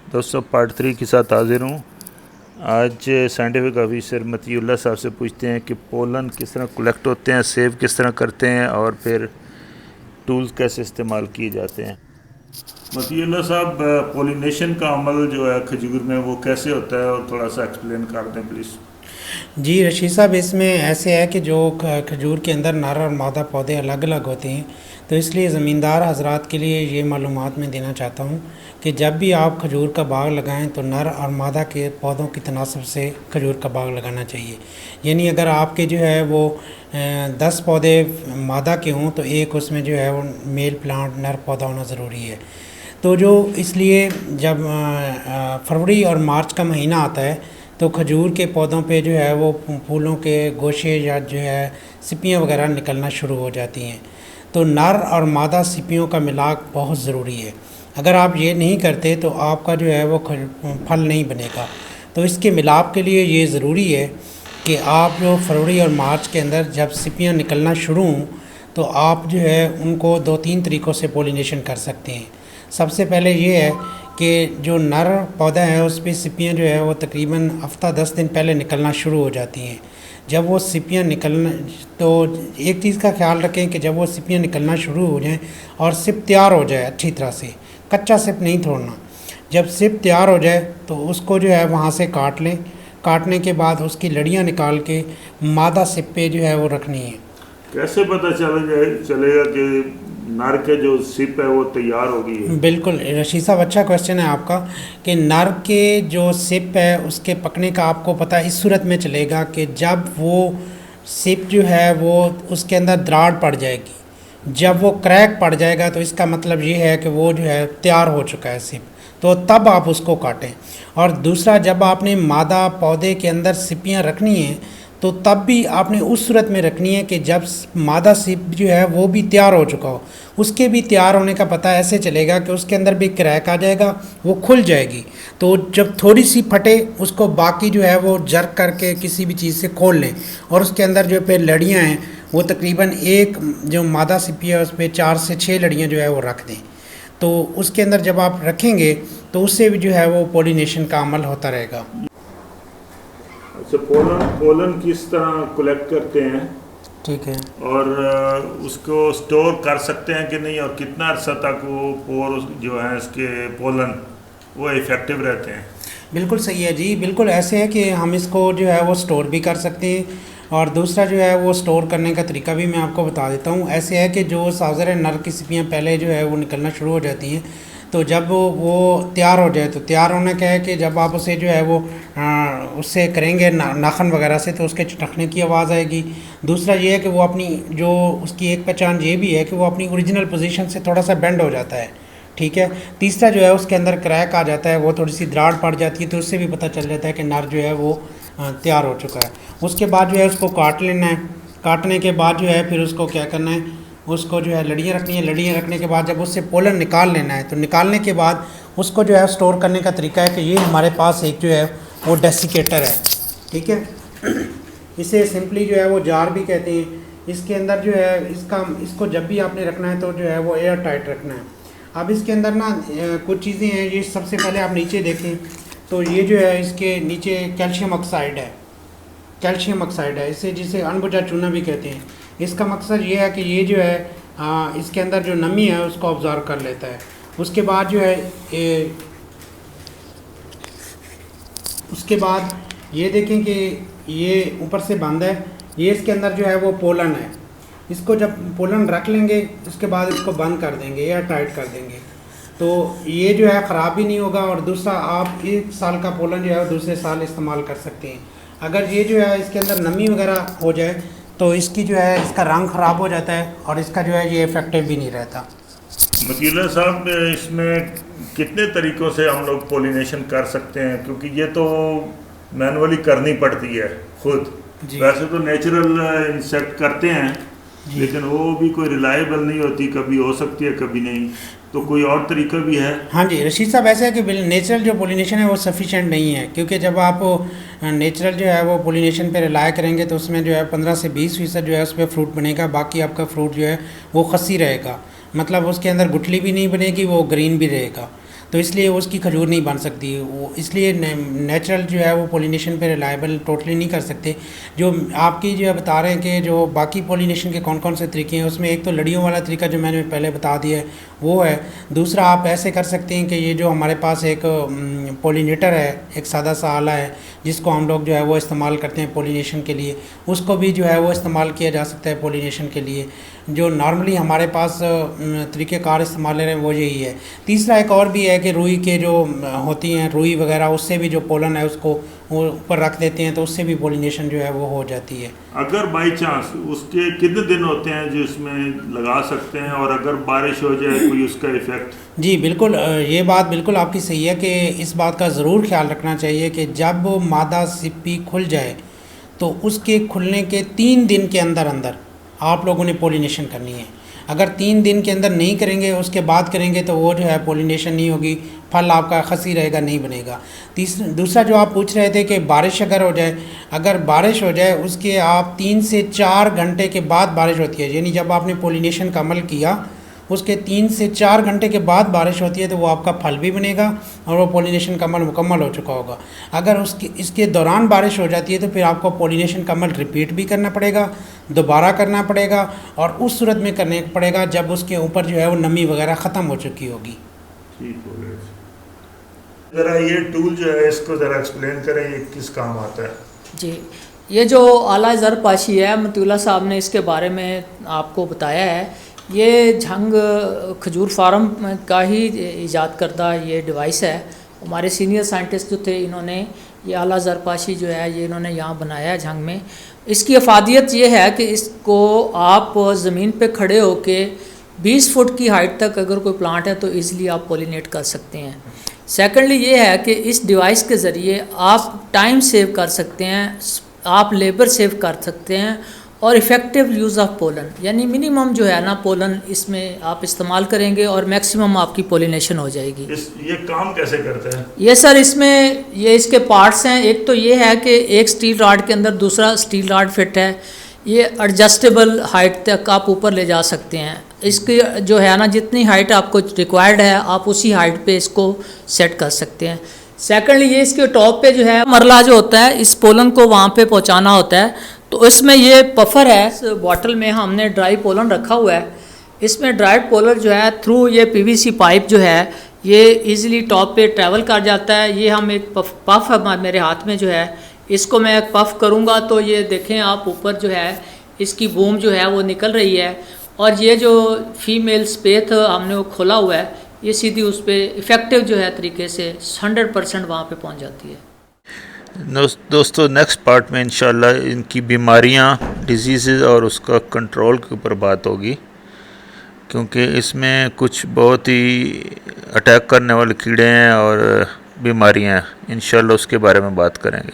दोस्तों पार्ट 3 के साथ हाजिर हूँ। आज साइंटिफिक ऑफिसर मतीउल्लाह साहब से पूछते हैं कि पोलन किस तरह कलेक्ट होते हैं, सेव किस तरह करते हैं और फिर टूल्स कैसे इस्तेमाल किए जाते हैं। मतीउल्लाह साहब, पोलिनेशन का अमल जो है खजूर में वो कैसे होता है और थोड़ा सा एक्सप्लेन कर दें प्लीज़। जी रशीद साहब, इसमें ऐसे है कि जो खजूर के अंदर नर और मादा पौधे अलग अलग होते हैं, तो इसलिए ज़मींदार हजरात के लिए ये मालूमात मैं देना चाहता हूँ कि जब भी आप खजूर का बाग लगाएं तो नर और मादा के पौधों की तनासब से खजूर का बाग लगाना चाहिए। यानी अगर आपके जो है वो 10 पौधे मादा के हों तो एक उसमें जो है वो मेल प्लांट नर पौधा होना ज़रूरी है। तो जो इसलिए जब फरवरी और मार्च का महीना आता है तो खजूर के पौधों पे जो है वो फूलों के गोशे या जो है सिपियाँ वगैरह निकलना शुरू हो जाती हैं। तो नर और मादा सिपियों का मिलाप बहुत ज़रूरी है। अगर आप ये नहीं करते तो आपका जो है वो फल नहीं बनेगा। तो इसके मिलाप के लिए ये ज़रूरी है कि आप जो फरवरी और मार्च के अंदर जब सिपियाँ निकलना शुरू हों तो आप जो है उनको 2-3 तरीक़ों से पोलिनेशन कर सकते हैं। सबसे पहले ये है कि जो नर पौधा है उस पर सिपियाँ जो है वो तकरीबन हफ्ता 10 दिन पहले निकलना शुरू हो जाती हैं। जब वो सिपियाँ निकलना, तो एक चीज़ का ख्याल रखें कि जब वो सिपियाँ निकलना शुरू हो जाएं और सिप तैयार हो जाए अच्छी तरह से, कच्चा सिप नहीं छोड़ना। जब सिप तैयार हो जाए तो उसको जो है वहाँ से काट लें। काटने के बाद उसकी लड़ियाँ निकाल के मादा सिप पे जो है वो रखनी है। कैसे पता चलेगा कि नर के जो सिप है वो तैयार होगी है? बिल्कुल रशीद साहब, अच्छा क्वेश्चन है आपका कि नर के जो सिप है उसके पकने का आपको पता इस सूरत में चलेगा कि जब वो सिप जो है वो उसके अंदर दरार पड़ जाएगी, जब वो क्रैक पड़ जाएगा तो इसका मतलब ये है कि वो जो है तैयार हो चुका है सिप, तो तब आप उसको काटें। और दूसरा, जब आपने मादा पौधे के अंदर सिपियाँ रखनी हैं तो तब भी आपने उस सूरत में रखनी है कि जब मादा सिप जो है वो भी तैयार हो चुका हो। उसके भी तैयार होने का पता ऐसे चलेगा कि उसके अंदर भी क्रैक आ जाएगा, वो खुल जाएगी। तो जब थोड़ी सी फटे उसको बाकी जो है वो जर्क करके किसी भी चीज़ से खोल लें और उसके अंदर जो पे लड़ियाँ हैं वो तकरीबन एक जो मादा सिपी है उस पर 4 से 6 लड़ियाँ जो है वो रख दें। तो उसके अंदर जब आप रखेंगे तो उससे भी जो है वो पोलिनेशन का अमल होता रहेगा। अच्छा, पोलन पोलन किस तरह कलेक्ट करते हैं? ठीक है। और उसको स्टोर कर सकते हैं कि नहीं, और कितना अर्सा तक वो पोर जो है इसके पोलन वो इफ़ेक्टिव रहते हैं? बिल्कुल सही है जी, बिल्कुल ऐसे है कि हम इसको जो है वो स्टोर भी कर सकते हैं। और दूसरा जो है वो स्टोर करने का तरीका भी मैं आपको बता देता हूँ। ऐसे है कि जो साज़र नर की सिपियाँ पहले जो है वो निकलना शुरू हो जाती हैं, तो जब वो तैयार हो जाए तो तैयार होना क्या है कि जब आप उसे जो है वो उससे करेंगे नाखन वगैरह से तो उसके चटकने की आवाज़ आएगी। दूसरा ये है कि वो अपनी जो उसकी एक पहचान ये भी है कि वो अपनी ओरिजिनल पोजीशन से थोड़ा सा बेंड हो जाता है। ठीक है। तीसरा जो है उसके अंदर क्रैक आ जाता है, वो थोड़ी सी दरार पड़ जाती है, तो उससे भी पता चल जाता है कि नर जो है वो तैयार हो चुका है। उसके बाद जो है उसको काट लेना है। काटने के बाद जो है फिर उसको क्या करना है, उसको जो है लड़ियाँ रखनी है। लड़ियाँ रखने के बाद जब उससे पोलन निकाल लेना है, तो निकालने के बाद उसको जो है स्टोर करने का तरीका है कि ये हमारे पास एक जो है वो डेसिकेटर है। ठीक है। इसे सिंपली जो है वो जार भी कहते हैं। इसके अंदर जो है इसको जब भी आपने रखना है तो जो है वो एयर टाइट रखना है। अब इसके अंदर ना कुछ चीज़ें हैं। ये सबसे पहले आप नीचे देखें तो ये जो है इसके नीचे कैल्शियम ऑक्साइड है। कैल्शियम ऑक्साइड है, इसे जिसे अनबुझा चूना भी कहते हैं। इसका मकसद ये है कि ये जो है इसके अंदर जो नमी है उसको ऑब्जर्व कर लेता है। उसके बाद जो है उसके बाद ये देखें कि ये ऊपर से बंद है। ये इसके अंदर जो है वो पोलन है। इसको जब पोलन रख लेंगे उसके बाद इसको बंद कर देंगे या टाइट कर देंगे, तो ये जो है ख़राब भी नहीं होगा। और दूसरा, आप 1 साल का पोलन जो है वो दूसरे साल इस्तेमाल कर सकते हैं। अगर ये जो है इसके अंदर नमी वगैरह हो जाए तो इसकी जो है इसका रंग ख़राब हो जाता है और इसका जो है ये इफ़ेक्टिव भी नहीं रहता। मतीउल्लाह साहब, इसमें कितने तरीक़ों से हम लोग पोलिनेशन कर सकते हैं, क्योंकि ये तो मैनुअली करनी पड़ती है खुद। वैसे तो नेचुरल इंसेक्ट करते हैं लेकिन वो भी कोई रिलायबल नहीं होती, कभी हो सकती है कभी नहीं, तो कोई और तरीका भी है? हाँ जी रशीद साहब, ऐसा है कि नेचुरल जो पोलिनेशन है वो सफिशेंट नहीं है, क्योंकि जब आप नेचुरल जो है वो पोलिनेशन पे रिलाय करेंगे तो उसमें जो है 15 से 20% जो है उस पर फ्रूट बनेगा, बाकी आपका फ्रूट जो है वो खसी रहेगा। मतलब उसके अंदर गुठली भी नहीं बनेगी, वो ग्रीन भी रहेगा। तो इसलिए उसकी खजूर नहीं बन सकती वो, इसलिए नेचुरल जो है वो पोलिनेशन पे रिलायबल टोटली नहीं कर सकते। जो आपकी जो बता रहे हैं कि जो बाकी पोलिनेशन के कौन कौन से तरीके हैं, उसमें एक तो लड़ियों वाला तरीका जो मैंने पहले बता दिया है वो है। दूसरा आप ऐसे कर सकते हैं कि ये जो हमारे पास एक पोलिनेटर है, एक सादा सा आला है जिसको हम लोग जो है वो इस्तेमाल करते हैं पोलिनेशन के लिए, उसको भी जो है वो इस्तेमाल किया जा सकता है पोलिनेशन के लिए। जो नॉर्मली हमारे पास तरीक़ेकार इस्तेमाल ले रहे हैं वो यही है। तीसरा एक और भी है कि रुई के जो होती हैं, रुई वगैरह, उससे भी जो पोलन है उसको वो ऊपर रख देते हैं तो उससे भी पोलिनेशन जो है वो हो जाती है। अगर बाई चांस उसके कितने दिन होते हैं जो इसमें लगा सकते हैं, और अगर बारिश हो जाए कोई उसका इफ़ेक्ट? जी बिल्कुल, ये बात बिल्कुल आपकी सही है कि इस बात का ज़रूर ख्याल रखना चाहिए कि जब मादा सिप्पी खुल जाए तो उसके खुलने के 3 दिन के अंदर अंदर आप लोगों ने पोलिनेशन करनी है। अगर 3 दिन के अंदर नहीं करेंगे, उसके बाद करेंगे, तो वो जो है पोलिनेशन नहीं होगी, फल आपका खसी रहेगा, नहीं बनेगा। दूसरा जो आप पूछ रहे थे कि बारिश अगर हो जाए, अगर बारिश हो जाए उसके आप 3 से 4 घंटे के बाद बारिश होती है, यानी जब आपने पोलिनेशन का अमल किया उसके 3 से 4 घंटे के बाद बारिश होती है तो वो आपका फल भी बनेगा और वो पोलिनेशन का अमल मुकम्मल हो चुका होगा। अगर इसके दौरान बारिश हो जाती है तो फिर आपको पोलिनेशन का अमल रिपीट भी करना पड़ेगा, दोबारा करना पड़ेगा, और उस सूरत में करने पड़ेगा जब उसके ऊपर जो है वो नमी वगैरह ख़त्म हो चुकी होगी। ठीक हो गया। ज़रा ये टूल जो है इसको ज़रा एक्सप्लेन करें, ये किस काम आता है? जी, ये जो आला ज़रपाशी है, मतीउल्लाह साहब ने इसके बारे में आपको बताया है। ये झंग खजूर फार्म का ही ईजाद करदा ये डिवाइस है। हमारे सीनियर साइंटिस्ट जो थे इन्होंने ये आला ज़रपाशी जो है ये इन्होंने यहाँ बनाया है झंग में। इसकी अफादियत ये है कि इसको आप ज़मीन पे खड़े होके 20 फुट की हाइट तक अगर कोई प्लांट है तो ईज़िली आप पोलिनेट कर सकते हैं। सेकेंडली ये है कि इस डिवाइस के ज़रिए आप टाइम सेव कर सकते हैं, आप लेबर सेव कर सकते हैं, और इफ़ेक्टिव यूज़ ऑफ पोलन, यानी मिनिमम जो है ना पोलन इसमें आप इस्तेमाल करेंगे और मैक्सिमम आपकी पोलिनेशन हो जाएगी। ये काम कैसे करता है? ये सर इसमें ये इसके पार्ट्स हैं। एक तो ये है कि एक स्टील रॉड के अंदर दूसरा स्टील रॉड फिट है। ये एडजस्टेबल हाइट तक आप ऊपर ले जा सकते हैं। इसकी जो है ना जितनी हाइट आपको रिक्वायर्ड है आप उसी हाइट पे इसको सेट कर सकते हैं। सेकेंडली ये इसके टॉप पे जो है मरला जो होता है इस पोलन को वहाँ पे पहुँचाना होता है, तो इसमें ये पफर है। इस बॉटल में हमने ड्राई पोलन रखा हुआ है। इसमें ड्राई पोलन जो है थ्रू ये पीवीसी पाइप जो है ये इजीली टॉप पे ट्रैवल कर जाता है। ये हम एक पफ है मेरे हाथ में जो है, इसको मैं पफ करूँगा तो ये देखें आप ऊपर जो है इसकी बूम जो है वो निकल रही है, और ये जो फीमेल स्पेथ हमने वो खोला हुआ है ये सीधी उस पर इफ़ेक्टिव जो है तरीके से 100% वहाँ पे पहुँच जाती है। दोस्तों नेक्स्ट पार्ट में इंशाल्लाह इनकी बीमारियां, डिजीज़ और उसका कंट्रोल के ऊपर बात होगी, क्योंकि इसमें कुछ बहुत ही अटैक करने वाले कीड़े हैं और बीमारियां हैं। इंशाल्लाह उसके बारे में बात करेंगे।